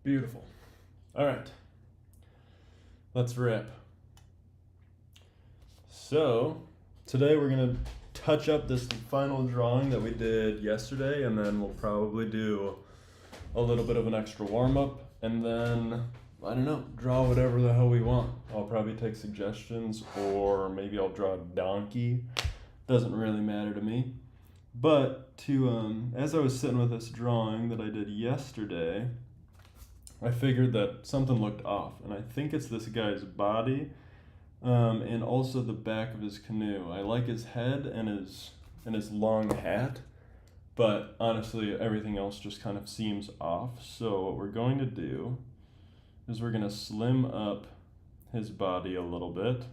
Beautiful. All right, let's rip. So, today we're going to touch up this final drawing that we did yesterday, and then we'll probably do a little bit of an extra warm up, and then, I don't know, draw whatever the hell we want. I'll probably take suggestions, or maybe I'll draw a donkey. Doesn't really matter to me. But as I was sitting with this drawing that I did yesterday, I figured that something looked off, and I think it's this guy's body, and also the back of his canoe. I like his head and his long hat, but honestly, everything else just kind of seems off. So what we're going to do is we're going to slim up his body a little bit,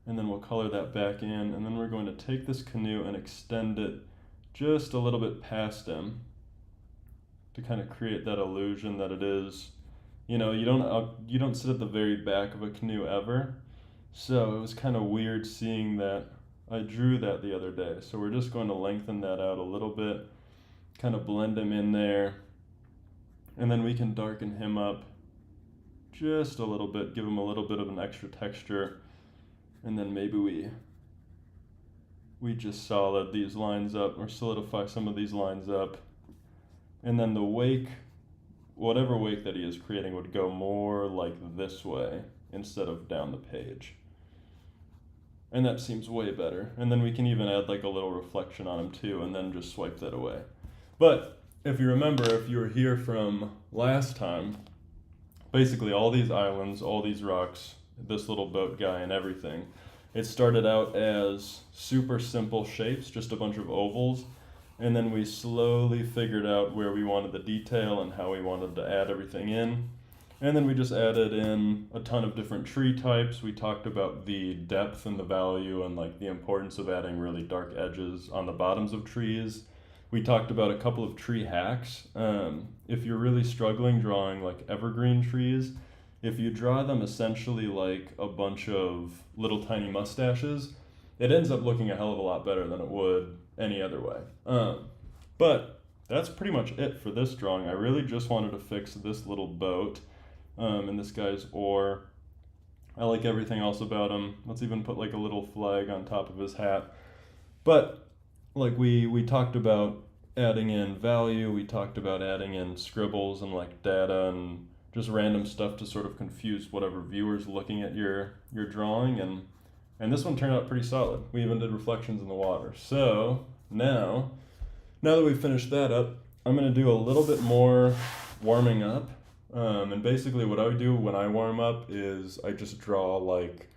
and then we'll color that back in, and then we're going to take this canoe and extend it just a little bit past him to kind of create that illusion that it is, you don't sit at the very back of a canoe ever. So it was kind of weird seeing that. I drew that the other day. So we're just going to lengthen that out a little bit, kind of blend him in there, and then we can darken him up just a little bit, give him a little bit of an extra texture, and then maybe we just solid these lines up or solidify some of these lines up, and then the wake, whatever wake that he is creating, would go more like this way instead of down the page. And that seems way better. And then we can even add like a little reflection on him too, and then just swipe that away. But if you remember, if you were here from last time, basically all these islands, all these rocks, this little boat guy and everything, it started out as super simple shapes, just a bunch of ovals, and then we slowly figured out where we wanted the detail and how we wanted to add everything in. And then we just added in a ton of different tree types. We talked about the depth and the value and like the importance of adding really dark edges on the bottoms of trees. We talked about a couple of tree hacks. If you're really struggling drawing like evergreen trees, if you draw them essentially like a bunch of little tiny mustaches, it ends up looking a hell of a lot better than it would any other way. But that's pretty much it for this drawing. I really just wanted to fix this little boat and this guy's oar. I like everything else about him. Let's even put like a little flag on top of his hat. But like we talked about adding in value, we talked about adding in scribbles and like data and just random stuff to sort of confuse whatever viewer's looking at your drawing, and this one turned out pretty solid. We even did reflections in the water. So now that we've finished that up, I'm going to do a little bit more warming up. And basically what I do when I warm up is I just draw like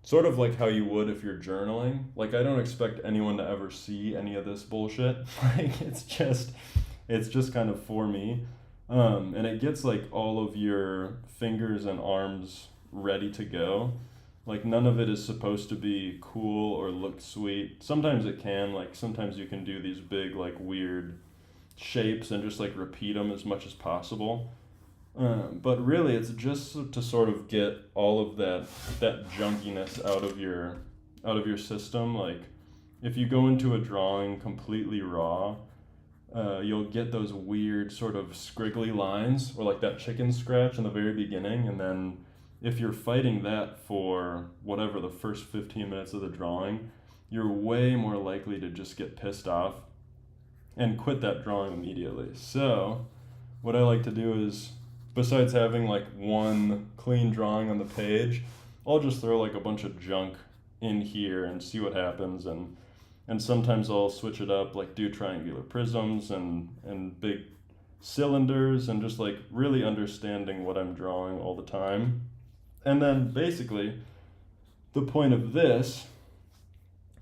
sort of like how you would if you're journaling. Like I don't expect anyone to ever see any of this bullshit. Like it's just kind of for me. And it gets like all of your fingers and arms ready to go. Like none of it is supposed to be cool or look sweet. Sometimes it can, like sometimes you can do these big like weird shapes and just like repeat them as much as possible. But really it's just to sort of get all of that junkiness out of your system. Like if you go into a drawing completely raw, you'll get those weird sort of scriggly lines or like that chicken scratch in the very beginning, and then if you're fighting that for whatever the first 15 minutes of the drawing, you're way more likely to just get pissed off and quit that drawing immediately. So what I like to do is, besides having like one clean drawing on the page, I'll just throw like a bunch of junk in here and see what happens, and sometimes I'll switch it up, like do triangular prisms and big cylinders, and just like really understanding what I'm drawing all the time. And then basically the point of this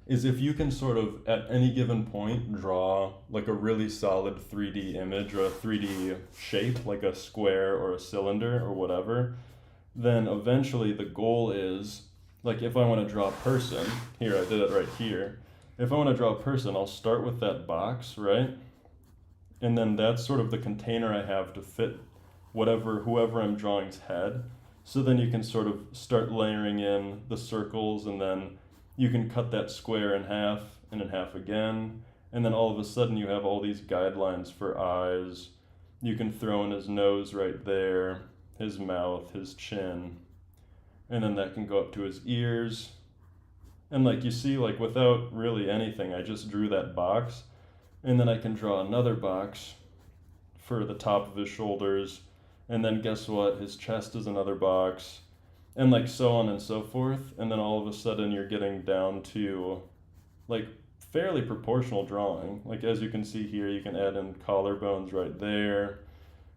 is if you can sort of at any given point draw like a really solid 3D image or a 3D shape, like a square or a cylinder or whatever, then eventually the goal is, like if I want to draw a person, here I did it right here. If I want to draw a person, I'll start with that box, right? And then that's sort of the container I have to fit whoever I'm drawing's head. So then you can sort of start layering in the circles, and then you can cut that square in half and in half again. And then all of a sudden you have all these guidelines for eyes you can throw in his nose right there, his mouth, his chin, and then that can go up to his ears. And like you see, like without really anything, I just drew that box, and then I can draw another box for the top of his shoulders, and then guess what? His chest is another box, and like so on and so forth. And then all of a sudden you're getting down to like fairly proportional drawing. Like as you can see here, you can add in collarbones right there,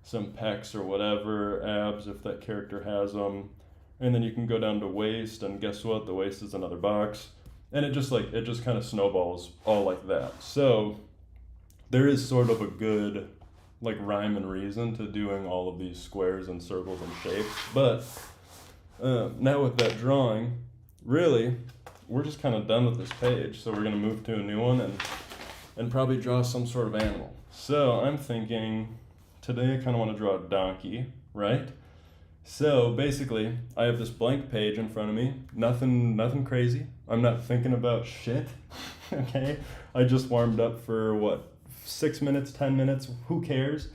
some pecs or whatever, abs if that character has them. And then you can go down to waist, and guess what? The waist is another box. And it just kind of snowballs all like that. So there is sort of a good like rhyme and reason to doing all of these squares and circles and shapes. But now with that drawing, really, we're just kind of done with this page. So we're gonna move to a new one and probably draw some sort of animal. So I'm thinking today I kind of want to draw a donkey, right? So basically, I have this blank page in front of me, nothing crazy. I'm not thinking about shit, okay? I just warmed up for what, 6 minutes, 10 minutes, who cares?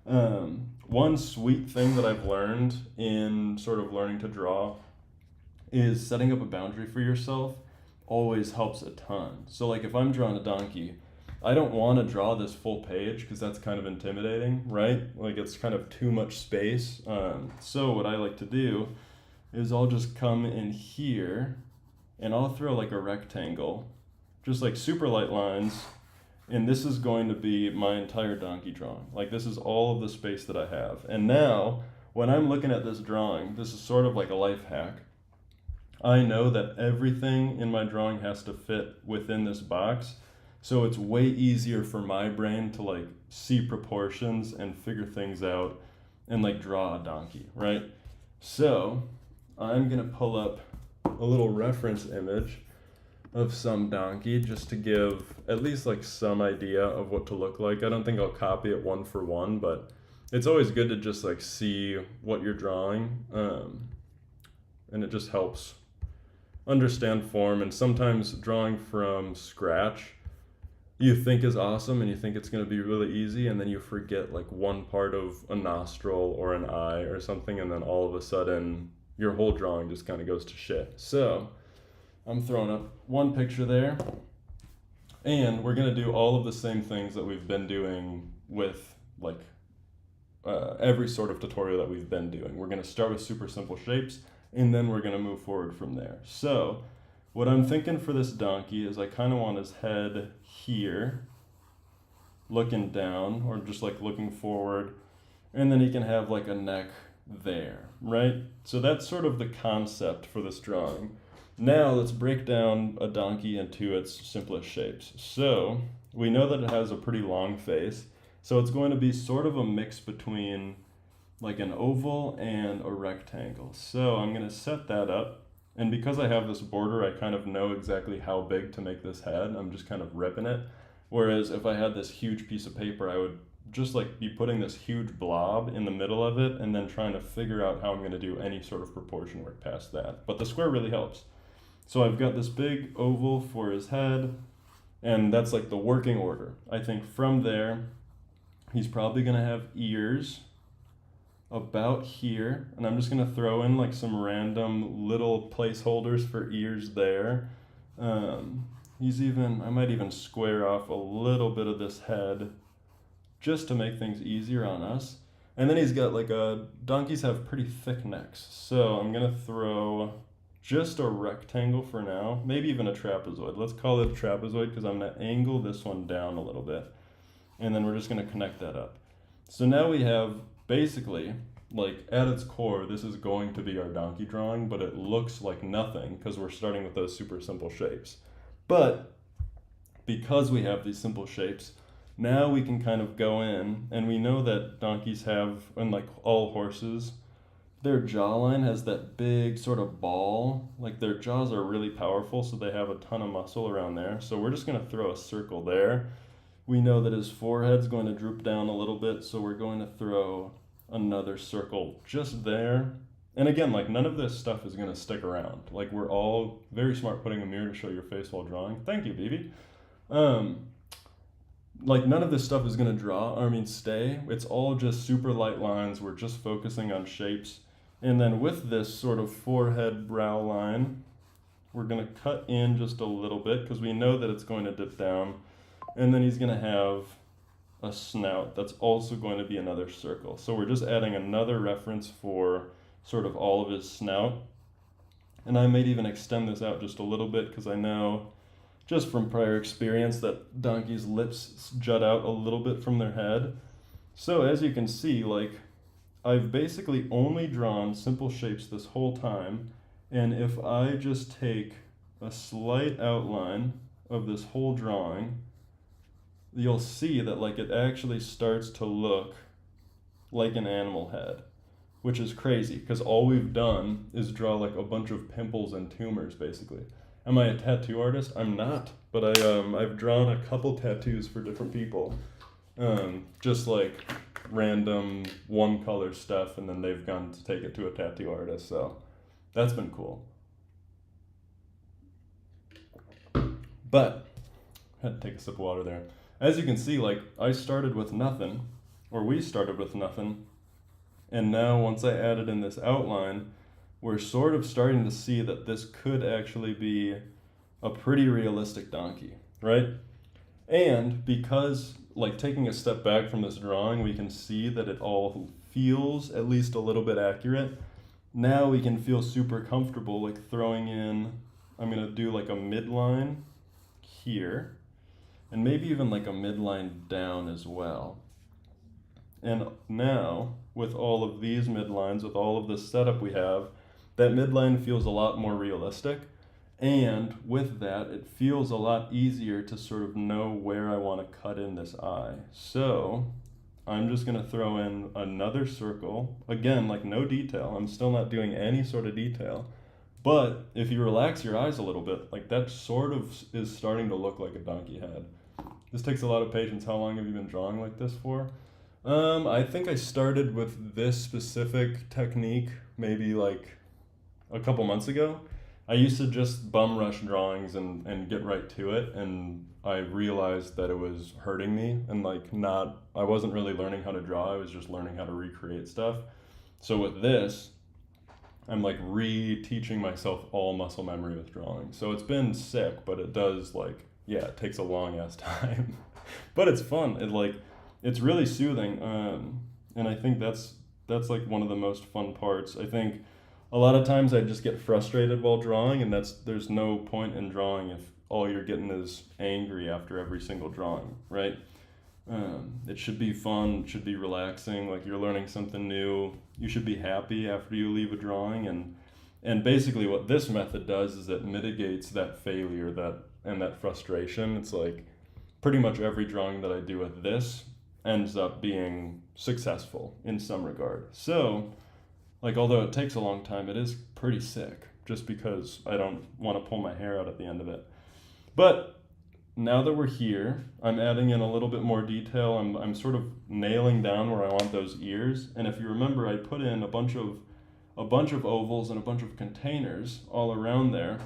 One sweet thing that I've learned in sort of learning to draw is setting up a boundary for yourself always helps a ton. So like if I'm drawing a donkey, I don't want to draw this full page because that's kind of intimidating, right? Like it's kind of too much space. So what I like to do is I'll just come in here and I'll throw like a rectangle, just like super light lines. And this is going to be my entire donkey drawing. Like this is all of the space that I have. And now when I'm looking at this drawing, this is sort of like a life hack. I know that everything in my drawing has to fit within this box. So it's way easier for my brain to like see proportions and figure things out and like draw a donkey, right? So I'm gonna pull up a little reference image of some donkey just to give at least like some idea of what to look like. I don't think I'll copy it one for one, but it's always good to just like see what you're drawing. And it just helps understand form. And sometimes drawing from scratch you think is awesome and you think it's going to be really easy, and then you forget like one part of a nostril or an eye or something, and then all of a sudden your whole drawing just kind of goes to shit. So I'm throwing up one picture there, and we're going to do all of the same things that we've been doing with like every sort of tutorial that we've been doing. We're going to start with super simple shapes, and then we're going to move forward from there. So what I'm thinking for this donkey is I kind of want his head here, looking down, or just like looking forward, and then he can have like a neck there, right? So that's sort of the concept for this drawing. Now let's break down a donkey into its simplest shapes. So we know that it has a pretty long face, so it's going to be sort of a mix between like an oval and a rectangle. So I'm going to set that up. And because I have this border, I kind of know exactly how big to make this head. I'm just kind of ripping it. Whereas if I had this huge piece of paper, I would just like be putting this huge blob in the middle of it and then trying to figure out how I'm going to do any sort of proportion work past that. But the square really helps. So I've got this big oval for his head, and that's like the working order. I think from there, he's probably going to have ears about here, and I'm just gonna throw in like some random little placeholders for ears there. I might even square off a little bit of this head just to make things easier on us. And then he's got donkeys have pretty thick necks, so I'm gonna throw just a rectangle for now, maybe even a trapezoid. Let's call it a trapezoid because I'm gonna angle this one down a little bit, and then we're just gonna connect that up. So now we have basically, like at its core, this is going to be our donkey drawing, but it looks like nothing because we're starting with those super simple shapes. But because we have these simple shapes, now we can kind of go in, and we know that donkeys have, and like all horses, their jawline has that big sort of ball. Like their jaws are really powerful, so they have a ton of muscle around there. So we're just gonna throw a circle there. We know that his forehead's going to droop down a little bit, so we're going to throw another circle just there. And again, like none of this stuff is going to stick around. Like we're all very smart putting a mirror to show your face while drawing. Thank you, BB. like none of this stuff is gonna stay. It's all just super light lines. We're just focusing on shapes. And then with this sort of forehead brow line, we're gonna cut in just a little bit because we know that it's going to dip down. And then he's gonna have a snout that's also going to be another circle. So we're just adding another reference for sort of all of his snout. And I might even extend this out just a little bit because I know just from prior experience that donkeys' lips jut out a little bit from their head. So as you can see, like I've basically only drawn simple shapes this whole time. And if I just take a slight outline of this whole drawing, you'll see that like it actually starts to look like an animal head, which is crazy because all we've done is draw like a bunch of pimples and tumors basically. Am I a tattoo artist? I'm not, but I've drawn a couple tattoos for different people, just like random one color stuff, and then they've gone to take it to a tattoo artist. So that's been cool. But I had to take a sip of water there. As you can see, like I started with nothing, or we started with nothing, and now once I added in this outline, we're sort of starting to see that this could actually be a pretty realistic donkey, right? And because, like, taking a step back from this drawing, we can see that it all feels at least a little bit accurate. Now we can feel super comfortable, like throwing in, I'm gonna do like a midline here, and maybe even like a midline down as well. And now, with all of these midlines, with all of the setup we have, that midline feels a lot more realistic. And with that, it feels a lot easier to sort of know where I want to cut in this eye. So I'm just going to throw in another circle. Again, like no detail. I'm still not doing any sort of detail. But if you relax your eyes a little bit, like that sort of is starting to look like a donkey head. This takes a lot of patience. How long have you been drawing like this for? I think I started with this specific technique maybe like a couple months ago. I used to just bum rush drawings and get right to it, and I realized that it was hurting me and I wasn't really learning how to draw, I was just learning how to recreate stuff. So with this, I'm like re-teaching myself all muscle memory with drawing. So it's been sick, but it does it takes a long ass time. But it's fun. It's really soothing. And I think that's like one of the most fun parts. I think a lot of times I just get frustrated while drawing, and there's no point in drawing if all you're getting is angry after every single drawing, right? It should be fun, it should be relaxing, like you're learning something new. You should be happy after you leave a drawing, and basically what this method does is it mitigates that failure and that frustration. It's like pretty much every drawing that I do with this ends up being successful in some regard. So although it takes a long time, it is pretty sick just because I don't want to pull my hair out at the end of it. But now that we're here, I'm adding in a little bit more detail. I'm sort of nailing down where I want those ears. And if you remember, I put in a bunch of ovals and a bunch of containers all around there.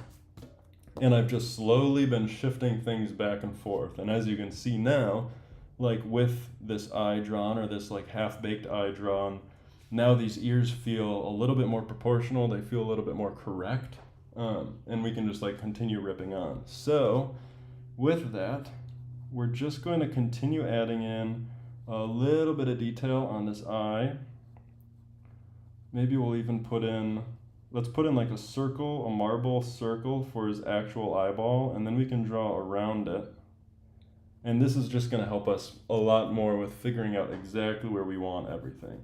And I've just slowly been shifting things back and forth. And as you can see now, with this eye drawn, or this half-baked eye drawn, now these ears feel a little bit more proportional, they feel a little bit more correct, and we can just continue ripping on. So with that, we're just going to continue adding in a little bit of detail on this eye. Maybe we'll even let's put in a circle, a marble circle for his actual eyeball, and then we can draw around it. And this is just going to help us a lot more with figuring out exactly where we want everything.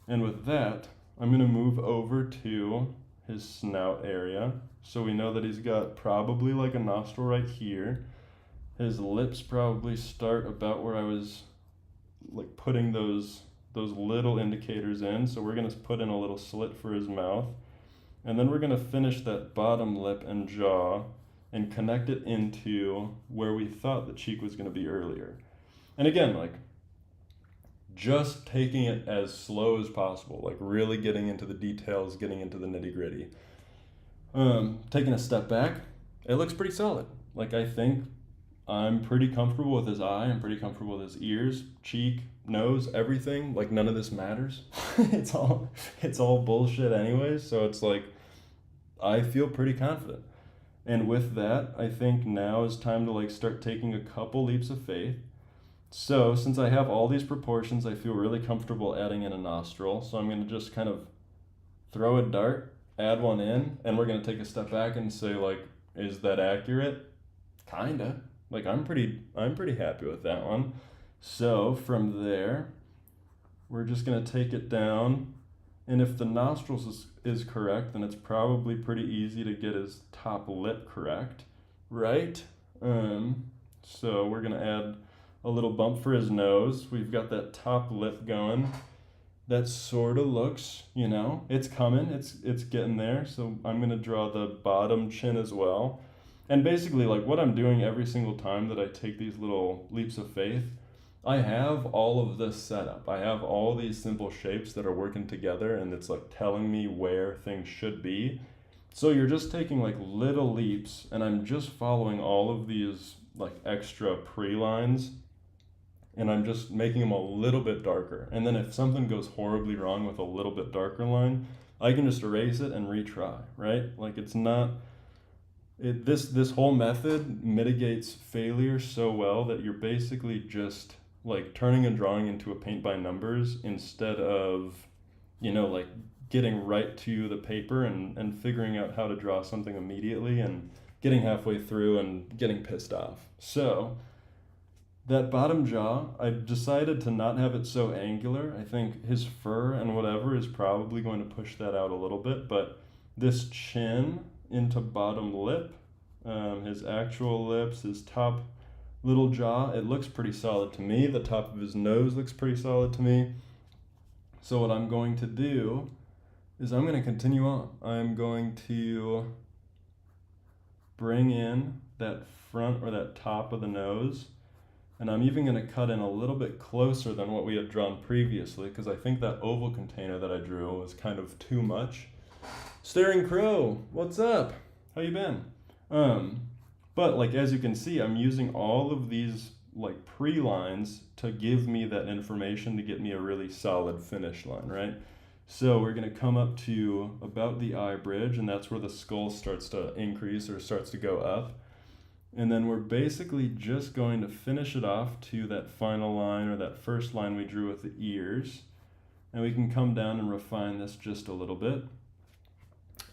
And with that, I'm going to move over to his snout area. So we know that he's got probably a nostril right here. His lips probably start about where I was putting those little indicators in. So we're going to put in a little slit for his mouth. And then we're going to finish that bottom lip and jaw and connect it into where we thought the cheek was going to be earlier. And again, just taking it as slow as possible, really getting into the details, getting into the nitty-gritty. Taking a step back, it looks pretty solid. I think I'm pretty comfortable with his eye. I'm pretty comfortable with his ears, cheek, nose, everything. Like none of this matters. It's all bullshit anyways. So it's like I feel pretty confident. And with that, I think now is time to like start taking a couple leaps of faith. So since I have all these proportions, I feel really comfortable adding in a nostril. So I'm gonna just kind of throw a dart, add one in, and we're gonna take a step back and say like, is that accurate? Kinda. Like I'm pretty happy with that one. So from there, we're just gonna take it down, and if the nostrils is correct, then it's probably pretty easy to get his top lip correct, right? So we're gonna add a little bump for his nose. We've got that top lip going. That sort of looks, it's coming. It's getting there. So I'm gonna draw the bottom chin as well. And basically, like what I'm doing every single time that I take these little leaps of faith, I have all of this set up. I have all these simple shapes that are working together, and it's like telling me where things should be. So you're just taking like little leaps, and I'm just following all of these like extra pre-lines, and I'm just making them a little bit darker. And then if something goes horribly wrong with a little bit darker line, I can just erase it and retry, right? Like it's not this whole method mitigates failure so well that you're basically just like turning a drawing into a paint by numbers instead of like getting right to the paper and figuring out how to draw something immediately and getting halfway through and getting pissed off. So that bottom jaw, I decided to not have it so angular. I think his fur and whatever is probably going to push that out a little bit, but this chin into bottom lip, his actual lips, his top little jaw, it looks pretty solid to me. The top of his nose looks pretty solid to me. So what I'm going to do is I'm going to continue on. I'm going to bring in that front or that top of the nose, and I'm even going to cut in a little bit closer than what we had drawn previously, because I think that oval container that I drew was kind of too much. Staring Crow, what's up? How you been? But like as you can see, I'm using all of these like pre-lines to give me that information to get me a really solid finish line, right? So we're gonna come up to about the eye bridge, and that's where the skull starts to increase or starts to go up. And then we're basically just going to finish it off to that final line or that first line we drew with the ears. And we can come down and refine this just a little bit.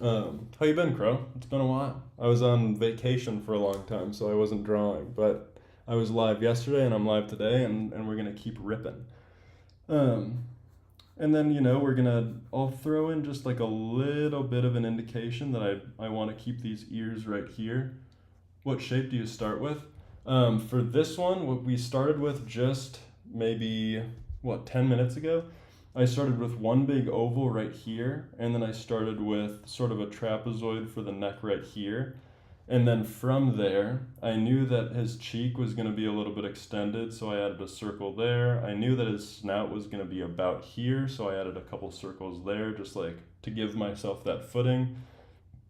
How you been, Crow? It's been a while. I was on vacation for a long time, so I wasn't drawing, but I was live yesterday and I'm live today, and we're gonna keep ripping. And then, I'll throw in just like a little bit of an indication that I want to keep these ears right here. What shape do you start with? For this one, what we started with just maybe, 10 minutes ago? I started with one big oval right here, and then I started with sort of a trapezoid for the neck right here. And then from there, I knew that his cheek was going to be a little bit extended, so I added a circle there. I knew that his snout was going to be about here, so I added a couple circles there, just like to give myself that footing.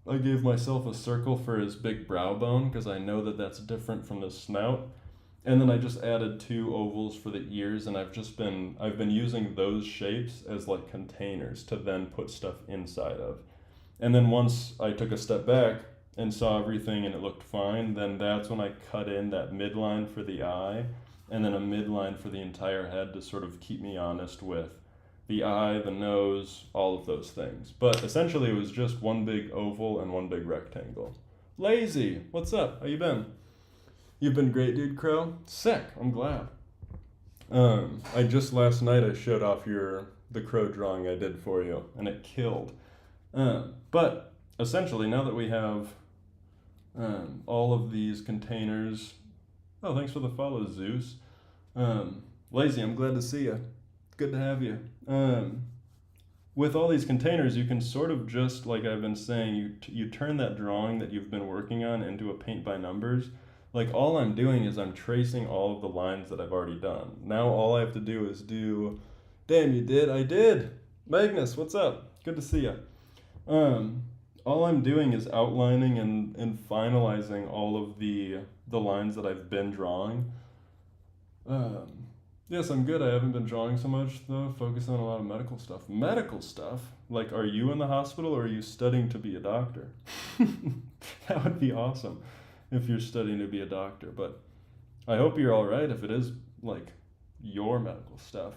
I gave myself a circle for his big brow bone, because I know that that's different from the snout. And then I just added 2 ovals for the ears, and I've been using those shapes as like containers to then put stuff inside of. And then once I took a step back and saw everything and it looked fine, then that's when I cut in that midline for the eye and then a midline for the entire head to sort of keep me honest with the eye, the nose, all of those things. But essentially it was just one big oval and one big rectangle. Lazy, what's up? How you been? You've been great, dude, Crow. Sick. I'm glad. I just last night I showed off the crow drawing I did for you, and it killed. But essentially, now that we have all of these containers, oh, thanks for the follow, Zeus. Lazy, I'm glad to see you. Good to have you. With all these containers, you can sort of just, like I've been saying, you turn that drawing that you've been working on into a paint by numbers. Like all I'm doing is I'm tracing all of the lines that I've already done. Now all I have to do is damn, you did? I did! Magnus, what's up? Good to see you. all I'm doing is outlining and finalizing all of the lines that I've been drawing. Um, yes, I'm good. I haven't been drawing so much though, focusing on a lot of medical stuff. Medical stuff? Like, are you in the hospital or are you studying to be a doctor? That would be awesome if you're studying to be a doctor, but I hope you're all right if it is like your medical stuff.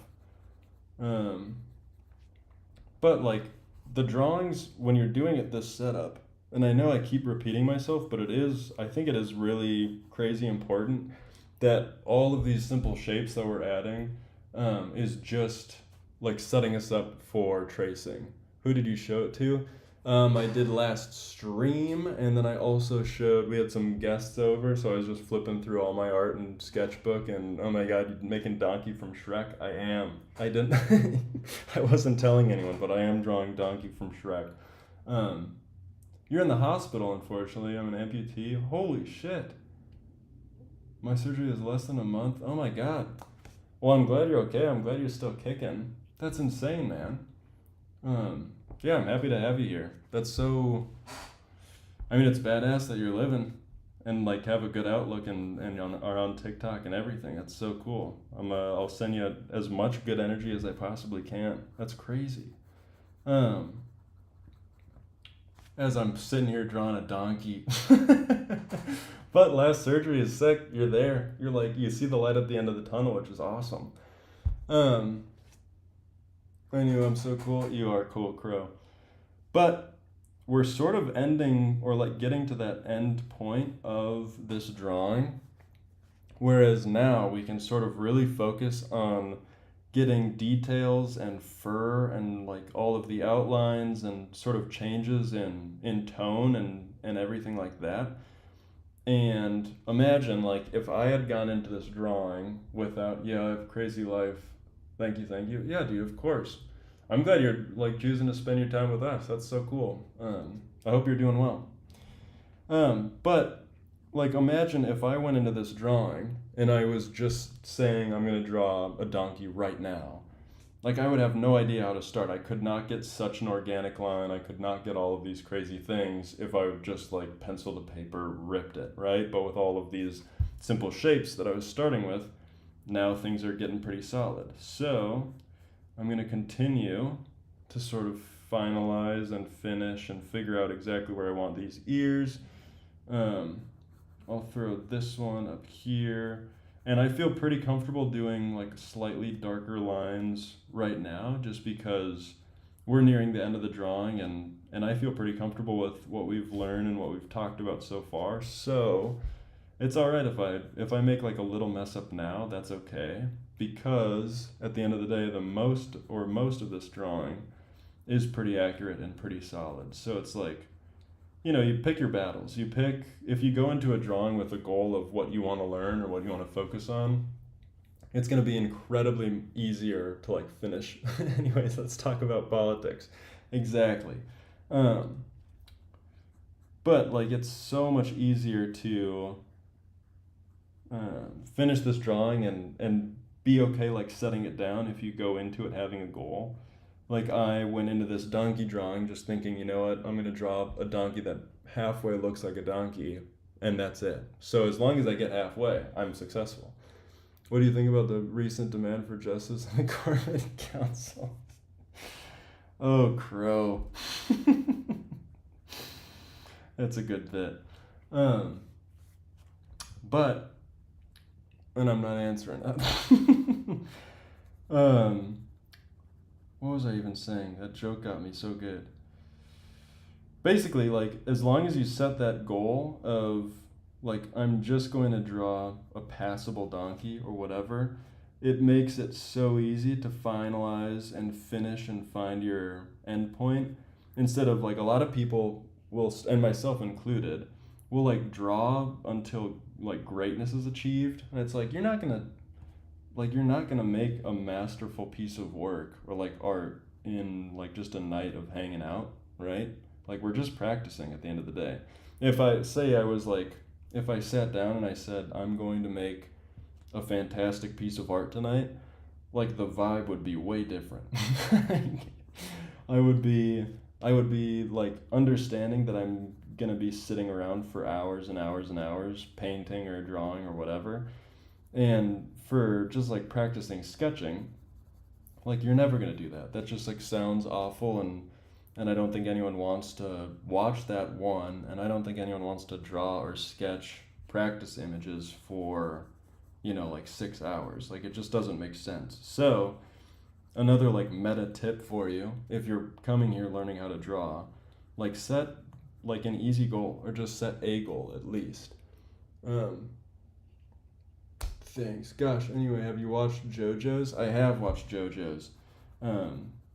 Um, but like the drawings when you're doing it this setup, and I know I keep repeating myself, but I think it is really crazy important that all of these simple shapes that we're adding is just like setting us up for tracing. Who did you show it to? I did last stream, and then I also showed, we had some guests over, so I was just flipping through all my art and sketchbook, and oh my god, you making Donkey from Shrek? I am. I didn't, I wasn't telling anyone, but I am drawing Donkey from Shrek. Um, you're in the hospital, unfortunately. I'm an amputee. Holy shit. My surgery is less than a month. Oh my god. Well, I'm glad you're okay. I'm glad you're still kicking. That's insane, man. Yeah, I'm happy to have you here. That's so. I mean, it's badass that you're living and like have a good outlook and are on TikTok and everything. That's so cool. I'll send you as much good energy as I possibly can. That's crazy. Um, as I'm sitting here drawing a donkey. But last surgery is sick. You're there. You're like, you see the light at the end of the tunnel, which is awesome. Um, I knew I'm so cool. You are cool, Crow. But we're sort of ending or like getting to that end point of this drawing. Whereas now we can sort of really focus on getting details and fur and like all of the outlines and sort of changes in tone and everything like that. And imagine like if I had gone into this drawing without, yeah, I have a crazy life. Thank you, thank you. Yeah, dude, of course. I'm glad you're like choosing to spend your time with us. That's so cool. I hope you're doing well. But like imagine if I went into this drawing and I was just saying I'm gonna draw a donkey right now. Like I would have no idea how to start. I could not get such an organic line. I could not get all of these crazy things if I would just like pencil to paper ripped it, right? But with all of these simple shapes that I was starting with, now things are getting pretty solid. So I'm going to continue to sort of finalize and finish and figure out exactly where I want these ears. I'll throw this one up here. And I feel pretty comfortable doing like slightly darker lines right now just because we're nearing the end of the drawing and I feel pretty comfortable with what we've learned and what we've talked about so far. So it's all right if I make like a little mess up now, that's okay because at the end of the day, the most of this drawing is pretty accurate and pretty solid. So it's like, you pick your battles. If you go into a drawing with a goal of what you want to learn or what you want to focus on, it's going to be incredibly easier to like finish. Anyways, let's talk about politics. Exactly. Um, but like it's so much easier to finish this drawing and be okay like setting it down if you go into it having a goal. Like I went into this donkey drawing just thinking, you know what, I'm gonna draw a donkey that halfway looks like a donkey, and that's it. So as long as I get halfway, I'm successful. What do you think about the recent demand for justice in the Corbett Council? Oh, Crow. That's a good bit. But, and I'm not answering that. What was I even saying? That joke got me so good. Basically, like, as long as you set that goal of, like, I'm just going to draw a passable donkey or whatever, it makes it so easy to finalize and finish and find your endpoint. Instead of, like, a lot of people will, and myself included, will, like, draw until, like, greatness is achieved. And it's like, you're not gonna make a masterful piece of work or like art in like just a night of hanging out, right? Like we're just practicing at the end of the day. If I sat down and I said I'm going to make a fantastic piece of art tonight, like the vibe would be way different. I would be I would be like understanding that I'm gonna be sitting around for hours and hours and hours painting or drawing or whatever. And for just like practicing sketching, like you're never gonna do that. That just like sounds awful, and I don't think anyone wants to watch that one, and I don't think anyone wants to draw or sketch practice images for, like 6 hours. Like it just doesn't make sense. So another like meta tip for you, if you're coming here learning how to draw, like set like an easy goal, or just set a goal at least. Um, Thanks. Gosh, anyway, have you watched JoJo's? I have watched JoJo's.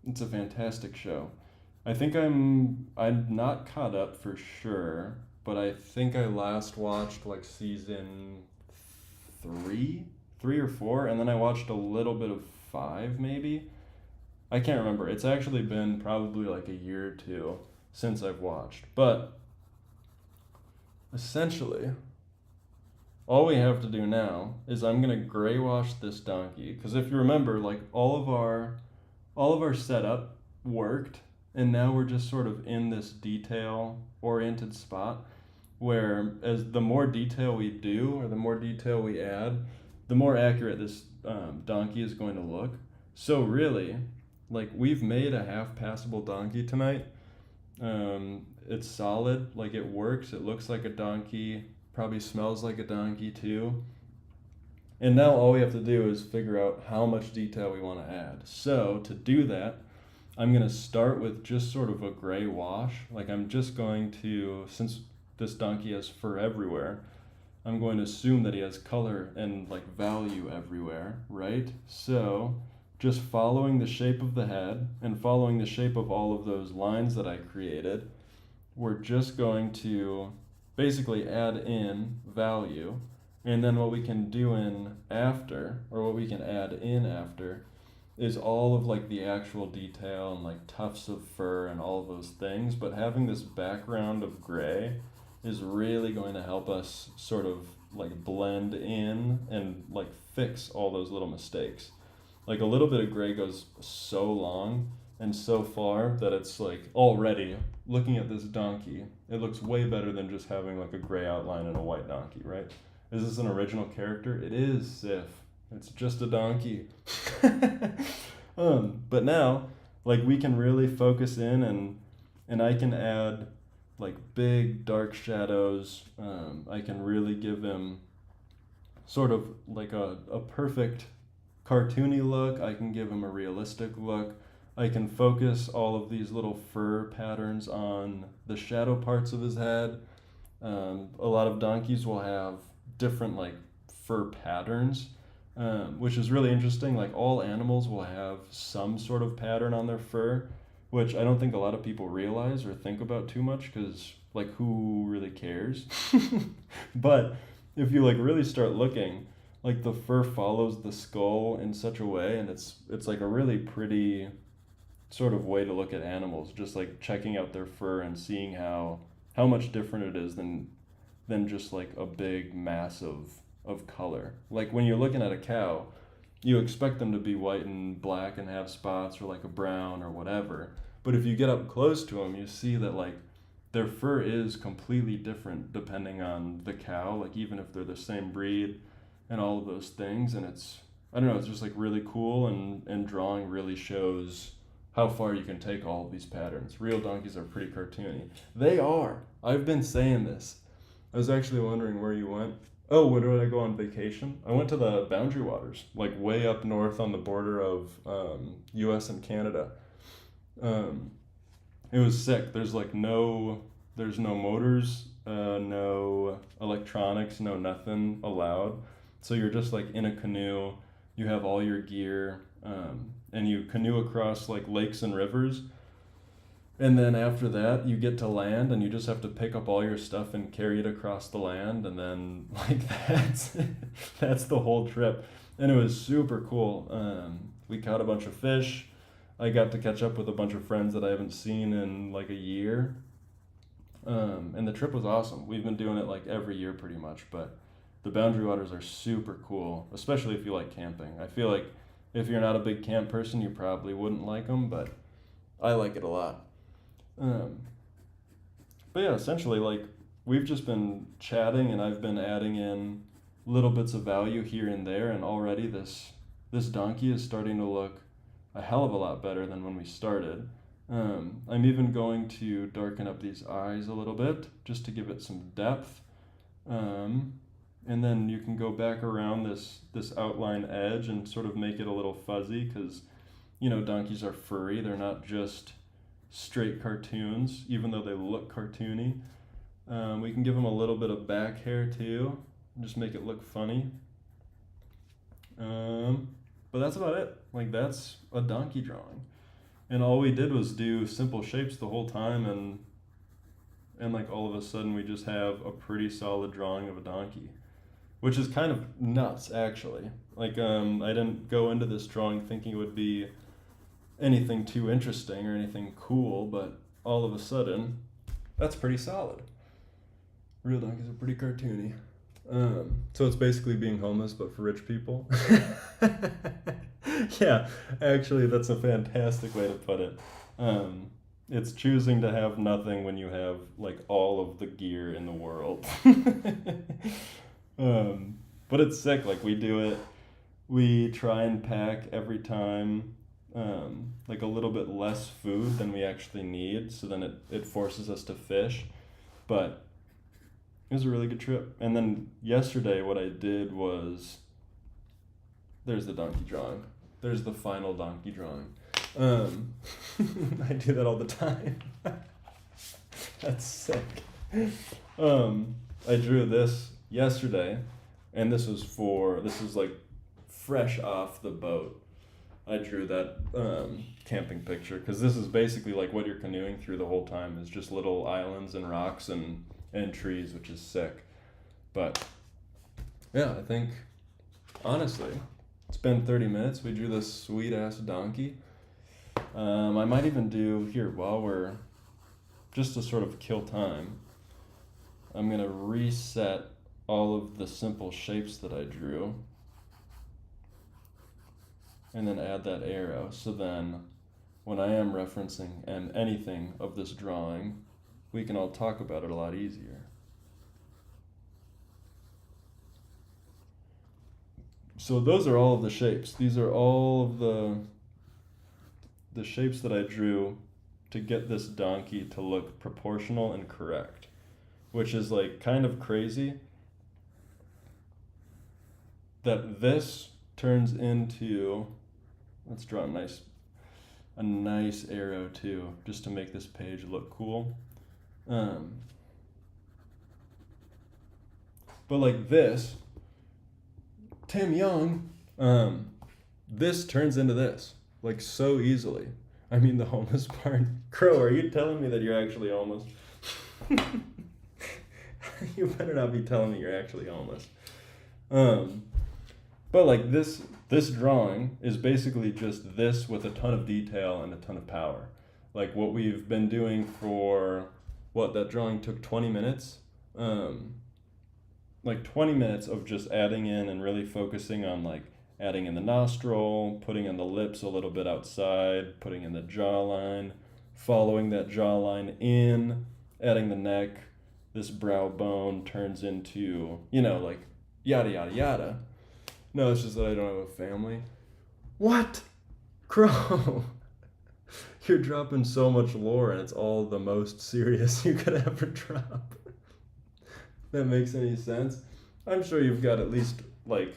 It's a fantastic show. I'm not caught up for sure, but I think I last watched like season three or four, and then I watched a little bit of five maybe. I can't remember. It's actually been probably like a year or two since I've watched. But essentially, all we have to do now is I'm gonna gray wash this donkey, because if you remember, like all of our setup worked, and now we're just sort of in this detail oriented spot where, as the more detail we do or the more detail we add, the more accurate this donkey is going to look. So really, like we've made a half passable donkey tonight. It's solid, like it works, it looks like a donkey, probably smells like a donkey too. And now all we have to do is figure out how much detail we want to add. So to do that, I'm going to start with just sort of a gray wash. Like I'm just going to, since this donkey has fur everywhere, I'm going to assume that he has color and like value everywhere, right? So just following the shape of the head and following the shape of all of those lines that I created, we're just going to basically add in value. And then what we can do in after, or what we can add in after, is all of like the actual detail and like tufts of fur and all of those things. But having this background of gray is really going to help us sort of like blend in and like fix all those little mistakes. Like a little bit of gray goes so long and so far that it's like already looking at this donkey, it looks way better than just having like a gray outline and a white donkey, right? Is this an original character? It is, Sif. It's just a donkey. But now, like we can really focus in, and I can add like big dark shadows. I can really give him sort of like a perfect cartoony look. I can give him a realistic look. I can focus all of these little fur patterns on the shadow parts of his head. A lot of donkeys will have different like fur patterns, which is really interesting. Like all animals will have some sort of pattern on their fur, which I don't think a lot of people realize or think about too much, because like who really cares? But if you like really start looking, like the fur follows the skull in such a way, and it's like a really pretty sort of way to look at animals, just like checking out their fur and seeing how much different it is than just like a big mass of color. Like when you're looking at a cow, you expect them to be white and black and have spots, or like a brown or whatever. But if you get up close to them, you see that like their fur is completely different depending on the cow, like even if they're the same breed and all of those things. And I don't know, it's just like really cool, and drawing really shows how far you can take all of these patterns. Real donkeys are pretty cartoony. They are. I've been saying this. I was actually wondering where you went. Oh, where did I go on vacation? I went to the Boundary Waters, like way up north on the border of U.S. and Canada. Um, it was sick. There's no motors, no electronics, no nothing allowed. So you're just like in a canoe. You have all your gear, and you canoe across like lakes and rivers. And then after that, you get to land, and you just have to pick up all your stuff and carry it across the land, and then like that's the whole trip. And it was super cool. We caught a bunch of fish. I got to catch up with a bunch of friends that I haven't seen in like a year. And the trip was awesome. We've been doing it like every year pretty much, but the Boundary Waters are super cool, especially if you like camping. I feel like if you're not a big camp person, you probably wouldn't like them, but I like it a lot. Um, but yeah, essentially, like, we've just been chatting, and I've been adding in little bits of value here and there, and already this donkey is starting to look a hell of a lot better than when we started. I'm even going to darken up these eyes a little bit just to give it some depth. Um, and then you can go back around this outline edge and sort of make it a little fuzzy because, donkeys are furry. They're not just straight cartoons, even though they look cartoony. We can give them a little bit of back hair too, just make it look funny. But that's about it. Like, that's a donkey drawing. And all we did was do simple shapes the whole time, and like all of a sudden we just have a pretty solid drawing of a donkey, which is kind of nuts actually. Like, I didn't go into this drawing thinking it would be anything too interesting or anything cool, but all of a sudden, that's pretty solid. Real donkeys are pretty cartoony. So it's basically being homeless, but for rich people. Yeah, actually, that's a fantastic way to put it. It's choosing to have nothing when you have like all of the gear in the world. But it's sick. Like, we do it. We try and pack every time like a little bit less food than we actually need, so then it forces us to fish. But it was a really good trip. And then yesterday, what I did was, there's the donkey drawing. There's the final donkey drawing. I do that all the time. That's sick. I drew this yesterday, and this is like fresh off the boat. I drew that camping picture because this is basically like what you're canoeing through the whole time is just little islands and rocks and trees, which is sick. But yeah, I think honestly, it's been 30 minutes. We drew this sweet ass donkey. I might even do here while we're just to sort of kill time. I'm gonna reset all of the simple shapes that I drew and then add that arrow. So then when I am referencing and anything of this drawing, we can all talk about it a lot easier. So those are all of the shapes. These are all of the shapes that I drew to get this donkey to look proportional and correct, which is like kind of crazy that this turns into, let's draw a nice arrow too, just to make this page look cool. But like this, Tim Young, this turns into this, like so easily. I mean, the homeless part. Crow, are you telling me that you're actually homeless? You better not be telling me you're actually homeless. But like this drawing is basically just this with a ton of detail and a ton of power. Like what we've been doing for, that drawing took 20 minutes. Like 20 minutes of just adding in and really focusing on like adding in the nostril, putting in the lips a little bit outside, putting in the jawline, following that jawline in, adding the neck. This brow bone turns into, like yada, yada, yada. No, it's just that I don't have a family. What? Crow, you're dropping so much lore and it's all the most serious you could ever drop. That makes any sense? I'm sure you've got at least, like,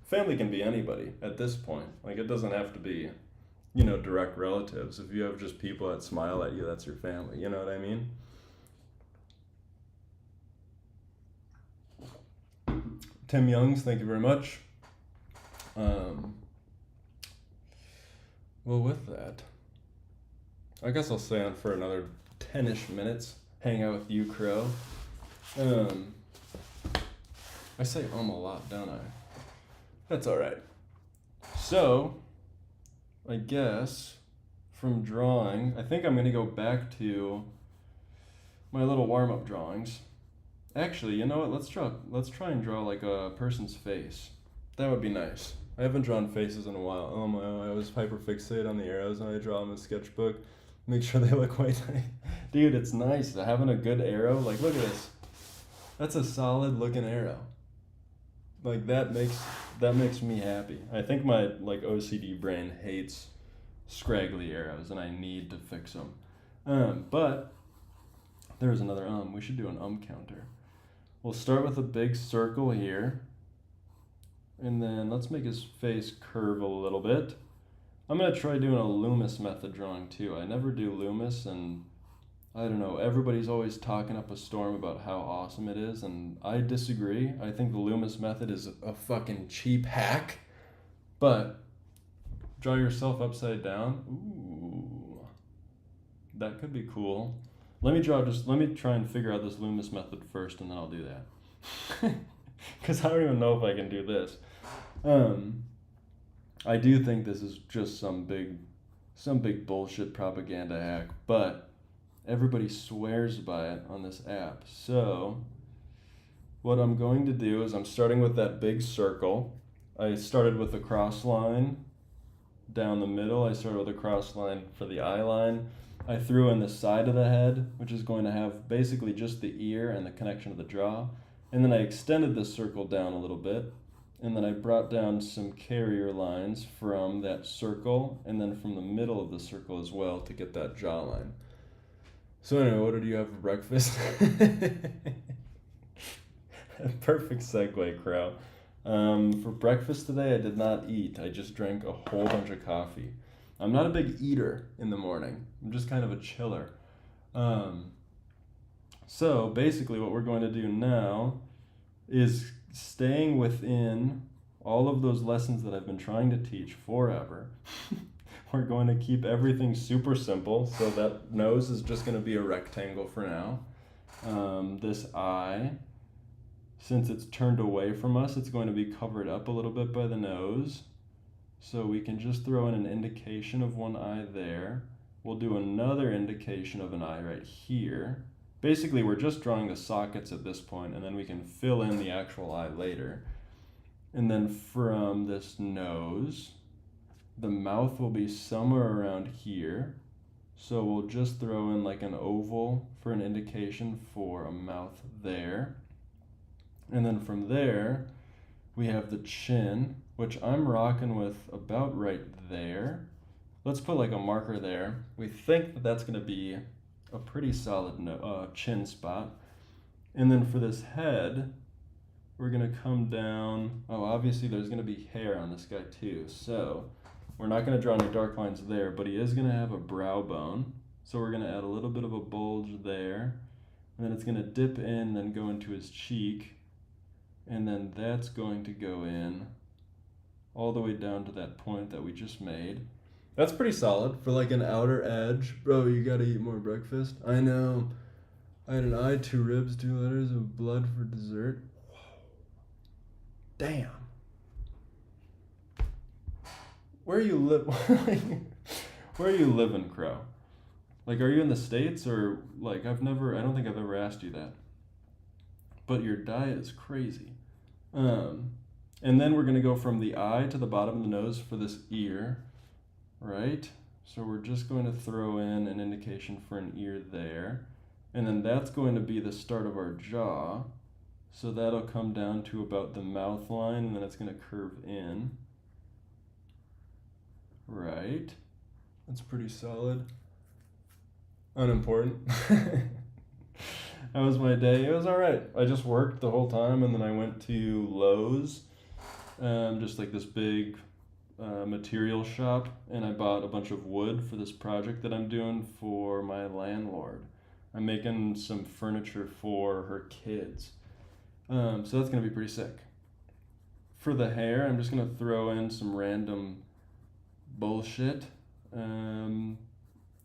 family can be anybody at this point. Like, it doesn't have to be, direct relatives. If you have just people that smile at you, that's your family. You know what I mean? Tim Youngs, thank you very much. Well, with that, I guess I'll stay on for another 10-ish minutes, hang out with you, Crow. I say a lot, don't I? That's alright. So, I guess, from drawing, I think I'm going to go back to my little warm-up drawings. Actually, you know what? Let's try and draw like a person's face. That would be nice. I haven't drawn faces in a while. I was hyper fixated on the arrows and I draw them in a sketchbook. Make sure they look white. Dude, it's nice. Having a good arrow. Like, look at this. That's a solid looking arrow. Like, that makes me happy. I think my, like, OCD brain hates scraggly arrows, and I need to fix them. But there's another we should do an counter. We'll start with a big circle here, and then let's make his face curve a little bit. I'm gonna try doing a Loomis method drawing too. I never do Loomis, and I don't know, everybody's always talking up a storm about how awesome it is, and I disagree. I think the Loomis method is a fucking cheap hack, but draw yourself upside down. Ooh, that could be cool. Let me try and figure out this Loomis method first, and then I'll do that. Because I don't even know if I can do this. I do think this is just some big bullshit propaganda hack, but everybody swears by it on this app. So what I'm going to do is I'm starting with that big circle. I started with a cross line down the middle. I started with a cross line for the eye line. I threw in the side of the head, which is going to have basically just the ear and the connection to the jaw. And then I extended this circle down a little bit. And then I brought down some carrier lines from that circle and then from the middle of the circle as well to get that jawline. So anyway, what did you have for breakfast? Perfect segue, Crow. For breakfast today, I did not eat. I just drank a whole bunch of coffee. I'm not a big eater in the morning. I'm just kind of a chiller. So basically what we're going to do now is staying within all of those lessons that I've been trying to teach forever. We're going to keep everything super simple. So that nose is just going to be a rectangle for now. This eye, since it's turned away from us, it's going to be covered up a little bit by the nose. So we can just throw in an indication of one eye there. We'll do another indication of an eye right here. Basically, we're just drawing the sockets at this point, and then we can fill in the actual eye later. And then from this nose, the mouth will be somewhere around here. So we'll just throw in like an oval for an indication for a mouth there. And then from there, we have the chin, which I'm rocking with about right there. Let's put like a marker there. We think that that's going to be a pretty solid chin spot. And then for this head, we're going to come down. Oh, obviously there's going to be hair on this guy too. So we're not going to draw any dark lines there, but he is going to have a brow bone. So we're going to add a little bit of a bulge there. And then it's going to dip in, then go into his cheek. And then that's going to go in all the way down to that point that we just made. That's pretty solid for like an outer edge. Bro, you gotta eat more breakfast. I know. I had an eye, 2 ribs, 2 letters of blood for dessert. Whoa. Damn. Where you live? Where are you living, Crow? Like, are you in the States or like I don't think I've ever asked you that. But your diet is crazy. And then we're going to go from the eye to the bottom of the nose for this ear, right? So we're just going to throw in an indication for an ear there. And then that's going to be the start of our jaw. So that'll come down to about the mouth line, and then it's going to curve in. Right. That's pretty solid. Unimportant. That was my day. It was all right. I just worked the whole time, and then I went to Lowe's, just like this big material shop, and I bought a bunch of wood for this project that I'm doing for my landlord. I'm making some furniture for her kids. So that's going to be pretty sick. For the hair, I'm just going to throw in some random bullshit.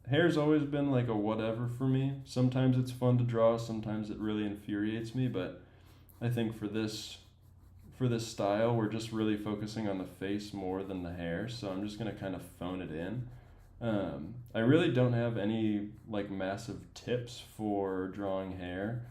Hair's always been like a whatever for me. Sometimes it's fun to draw, sometimes it really infuriates me, but I think for this style, we're just really focusing on the face more than the hair, so I'm just going to kind of phone it in. I really don't have any like massive tips for drawing hair.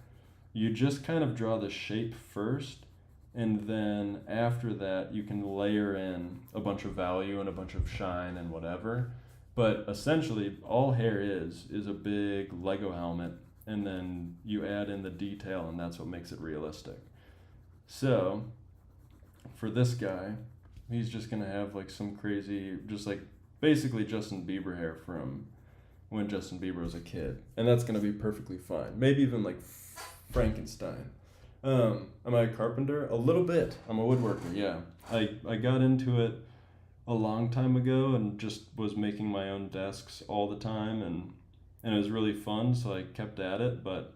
You just kind of draw the shape first, and then after that you can layer in a bunch of value and a bunch of shine and whatever. But essentially, all hair is a big Lego helmet, and then you add in the detail, and that's what makes it realistic. So, for this guy, he's just gonna have like some crazy, just like basically Justin Bieber hair from when Justin Bieber was a kid, and that's gonna be perfectly fine. Maybe even like Frankenstein. Am I a carpenter? A little bit. I'm a woodworker. Yeah, I got into it a long time ago and just was making my own desks all the time, and it was really fun. So I kept at it, but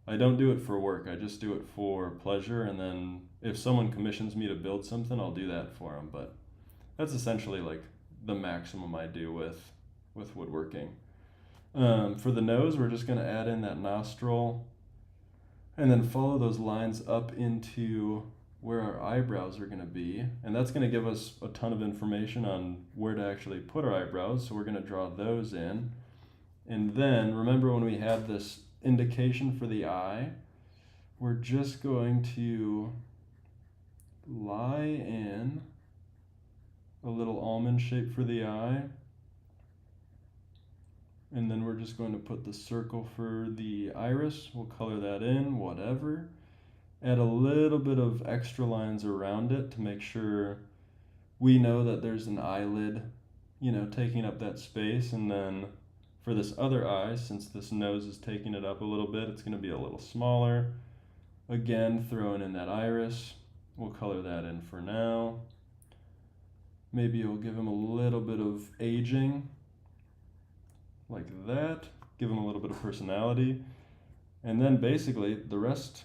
I don't do it for work. I just do it for pleasure, and then if someone commissions me to build something, I'll do that for them. But that's essentially like the maximum I do with woodworking. For the nose, we're just gonna add in that nostril, and then follow those lines up into where our eyebrows are gonna be, and that's gonna give us a ton of information on where to actually put our eyebrows. So we're gonna draw those in, and then remember when we had this indication for the eye, we're just going to lie in a little almond shape for the eye, and then we're just going to put the circle for the iris. We'll color that in, whatever. Add a little bit of extra lines around it to make sure we know that there's an eyelid, taking up that space. And then for this other eye, since this nose is taking it up a little bit, it's going to be a little smaller. Again, throwing in that iris. We'll color that in for now. Maybe it'll give him a little bit of aging, like that. Give him a little bit of personality. And then basically the rest,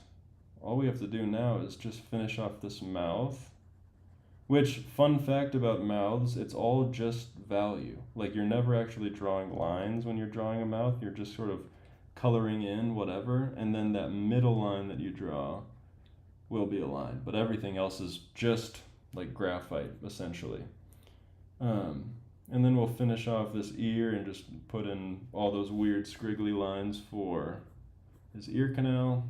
all we have to do now is just finish off this mouth. Which, fun fact about mouths, it's all just value. Like, you're never actually drawing lines when you're drawing a mouth. You're just sort of coloring in whatever, and then that middle line that you draw will be a line. But everything else is just like graphite, essentially. And then we'll finish off this ear and just put in all those weird squiggly lines for his ear canal.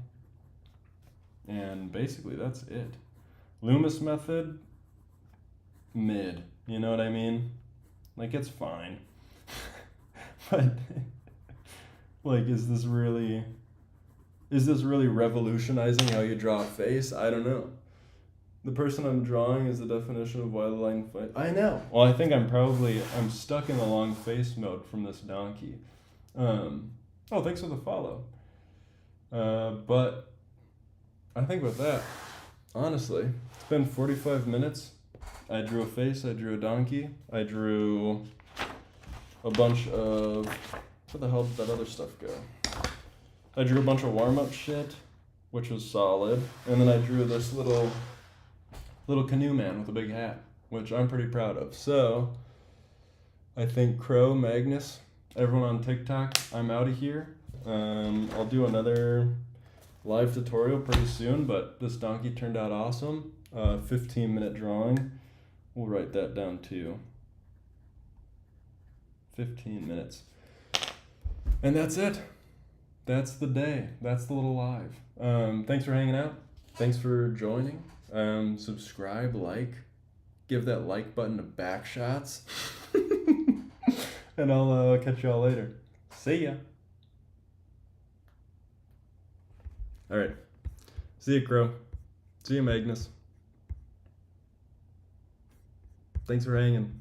And basically that's it. Loomis method, mid. You know what I mean? Like, it's fine. But like, is this really revolutionizing how you draw a face? I don't know. The person I'm drawing is the definition of why the line fight. I know. Well, I think I'm stuck in the long face mode from this donkey. Oh, thanks for the follow. But I think with that, honestly, it's been 45 minutes. I drew a face, I drew a donkey, I drew a bunch of, where the hell did that other stuff go? I drew a bunch of warm-up shit, which was solid, and then I drew this little canoe man with a big hat, which I'm pretty proud of. So, I think Crow, Magnus, everyone on TikTok, I'm out of here. I'll do another live tutorial pretty soon, but this donkey turned out awesome. 15-minute drawing. We'll write that down too. 15 minutes. And that's it. That's the day. That's the little live. Thanks for hanging out. Thanks for joining. Subscribe, like, give that like button a back shots. And I'll catch y'all later. See ya. All right. See you, Crow. See you, Magnus. Thanks for hanging.